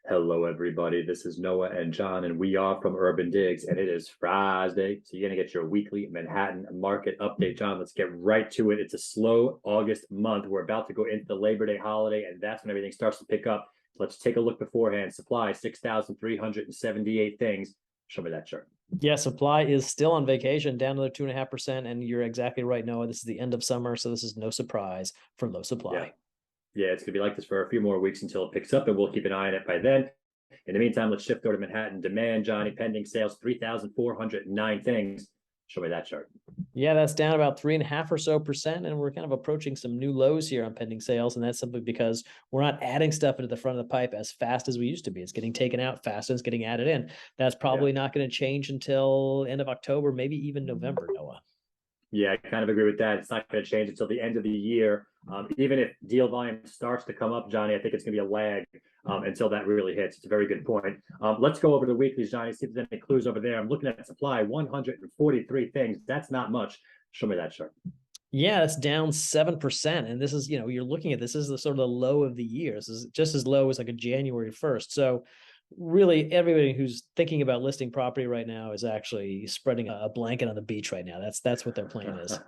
Hello, everybody. This is Noah and John, and we are from UrbanDigs, and it is Friday. So you're going to get your weekly Manhattan market update. John, let's get right to it. It's a slow August month. We're about to go into the Labor Day holiday, and that's when everything starts to pick up. Let's take a look beforehand. Supply, 6,378 things. Show me that chart. Yeah, supply is still on vacation, down another 2.5%. And you're exactly right, Noah. This is the end of summer, so this is no surprise for low Yeah. supply. Yeah, it's going to be like this for a few more weeks until it picks up, and we'll keep an eye on it by then. In the meantime, let's shift over to Manhattan. Demand, Johnny, pending sales, 3,409 things. Show me that chart. Yeah, that's down about 3.5% or so, and we're kind of approaching some new lows here on pending sales. And that's simply because we're not adding stuff into the front of the pipe as fast as we used to be. It's getting taken out fast and it's getting added in. That's Yeah. probably not going to change until end of October, maybe even November, Noah. Yeah, I kind of agree with that. It's not going to change until the end of the year. Even if deal volume starts to come up, Johnny, I think it's going to be a lag until that really hits. It's a very good point. Let's go over the weeklies, Johnny, see if there's any clues over there. I'm looking at supply, 143 things. That's not much. Show me that chart. Yeah, it's down 7%. And this is, you're looking at this is the sort of the low of the year. This is just as low as like a January 1st. So really everybody who's thinking about listing property right now is actually spreading a blanket on the beach right now. That's what their plan is.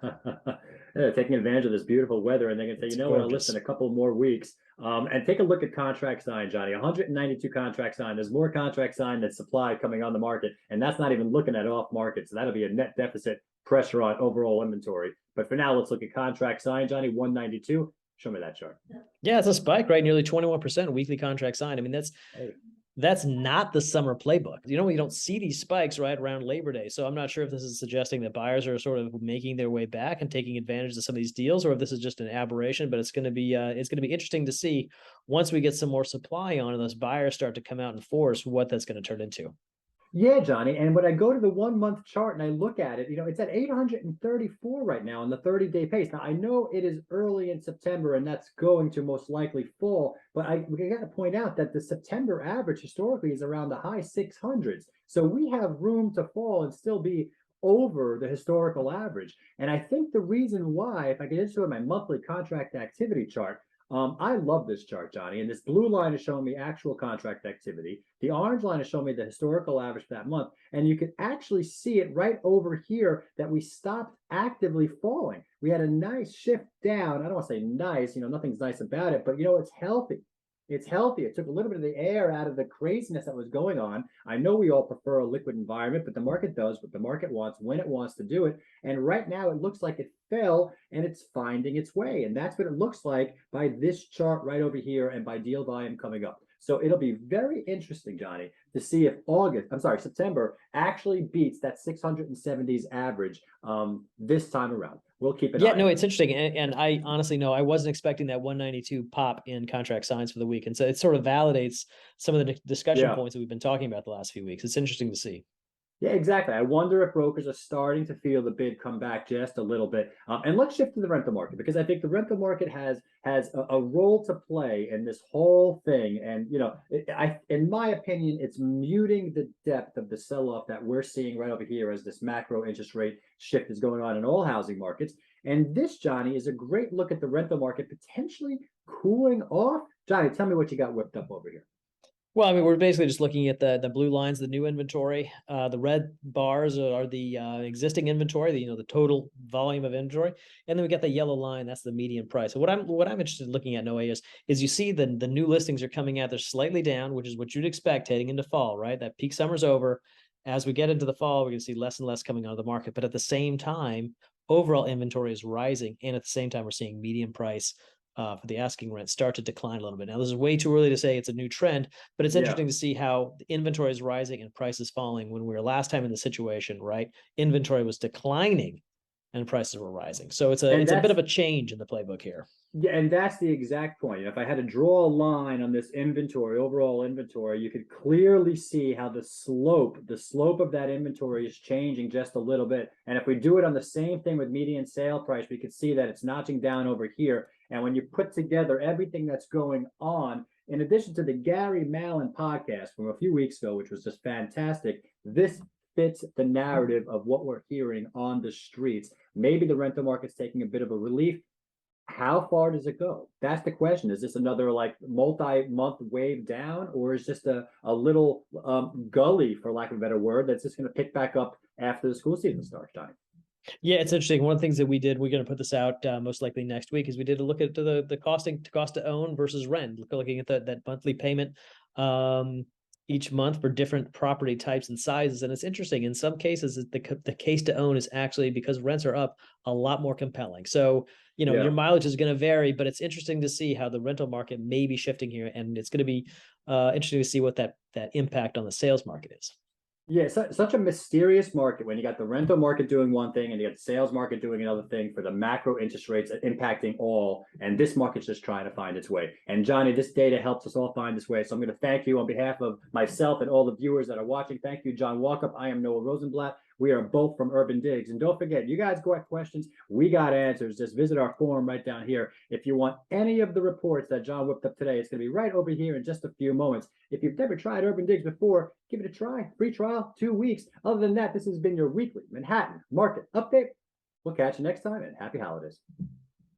Yeah, taking advantage of this beautiful weather, and they're going to say, It's you know what, I'll list in gorgeous. a couple more weeks. And take a look at contract signed, Johnny. 192 contracts signed. There's more contracts signed than supply coming on the market, and that's not even looking at off market. So that'll be a net deficit pressure on overall inventory. But for now, let's look at contract signed, Johnny. 192. Show me that chart. Yeah, it's a spike, right? Nearly 21% weekly contract signed. I mean, Hey. that's not the summer playbook. You don't see these spikes right around Labor Day. So I'm not sure if this is suggesting that buyers are sort of making their way back and taking advantage of some of these deals, or if this is just an aberration. But it's going to be interesting to see once we get some more supply on and those buyers start to come out in force, what that's going to turn into. Yeah, Johnny. And when I go to the 1 month chart and I look at it, it's at 834 right now on the 30-day pace. Now, I know it is early in September and that's going to most likely fall, but we got to point out that the September average historically is around the high 600s. So we have room to fall and still be over the historical average. And I think the reason why, if I get into my monthly contract activity chart, I love this chart, Johnny. And this blue line is showing me actual contract activity. The orange line is showing me the historical average for that month. And you can actually see it right over here that we stopped actively falling. We had a nice shift down. I don't want to say nice, nothing's nice about it, but it's healthy. It's healthy. It took a little bit of the air out of the craziness that was going on. I know we all prefer a liquid environment, but the market does what the market wants when it wants to do it. And right now it looks like it fell and it's finding its way. And that's what it looks like by this chart right over here and by deal volume coming up. So it'll be very interesting, Johnny, to see if September actually beats that 670s average this time around. We'll keep an Yeah, eye no, on it. it's interesting. And I honestly know I wasn't expecting that 192 pop in contract signs for the week. And so it sort of validates some of the discussion Yeah. points that we've been talking about the last few weeks. It's interesting to see. Yeah, exactly. I wonder if brokers are starting to feel the bid come back just a little bit. And let's shift to the rental market because I think the rental market has a role to play in this whole thing. And in my opinion, it's muting the depth of the sell-off that we're seeing right over here as this macro interest rate shift is going on in all housing markets. And this, Johnny, is a great look at the rental market potentially cooling off. Johnny, tell me what you got whipped up over here. Well, I mean, we're basically just looking at the blue lines, the new inventory. The red bars are the existing inventory, the total volume of inventory, and then we got the yellow line. That's the median price. So what I'm interested in looking at, Noah, is you see the new listings are coming out. They're slightly down, which is what you'd expect heading into fall, right? That peak summer's over. As we get into the fall, we're going to see less and less coming out of the market. But at the same time, overall inventory is rising, and at the same time, we're seeing median price for the asking rent start to decline a little bit. Now, this is way too early to say it's a new trend, but it's Yeah. interesting to see how the inventory is rising and prices falling when we were last time in the situation, right? Inventory was declining and prices were rising. So it's a And it's a bit that's of a change in the playbook here. Yeah, and that's the exact point. If I had to draw a line on this inventory, overall inventory, you could clearly see how the slope of that inventory is changing just a little bit. And if we do it on the same thing with median sale price, we could see that it's notching down over here. And when you put together everything that's going on, in addition to the Gary Mallon podcast from a few weeks ago, which was just fantastic, this fits the narrative of what we're hearing on the streets. Maybe the rental market's taking a bit of a relief. how far does it go? That's the question. Is this another like multi-month wave down, or is just a little gully, for lack of a better word, that's just going to pick back up after the school season starts, Johnny? Yeah, it's interesting. One of the things that we did, we're going to put this out most likely next week, is we did a look at the costing to cost to own versus rent, looking at that monthly payment each month for different property types and sizes. And it's interesting. In some cases, the case to own is actually, because rents are up, a lot more compelling. So, your Yeah. mileage is going to vary, but it's interesting to see how the rental market may be shifting here, and it's going to be interesting to see what that impact on the sales market is. Yeah, such a mysterious market when you got the rental market doing one thing and you got the sales market doing another thing for the macro interest rates impacting all. And this market's just trying to find its way. And Johnny, this data helps us all find its way. So I'm going to thank you on behalf of myself and all the viewers that are watching. Thank you, John Walkup. I am Noah Rosenblatt. We are both from UrbanDigs. And don't forget, you guys got questions, we got answers. Just visit our forum right down here. If you want any of the reports that John whipped up today, it's going to be right over here in just a few moments. If you've never tried UrbanDigs before, give it a try. Free trial, 2 weeks. Other than that, this has been your weekly Manhattan market update. We'll catch you next time, and happy holidays.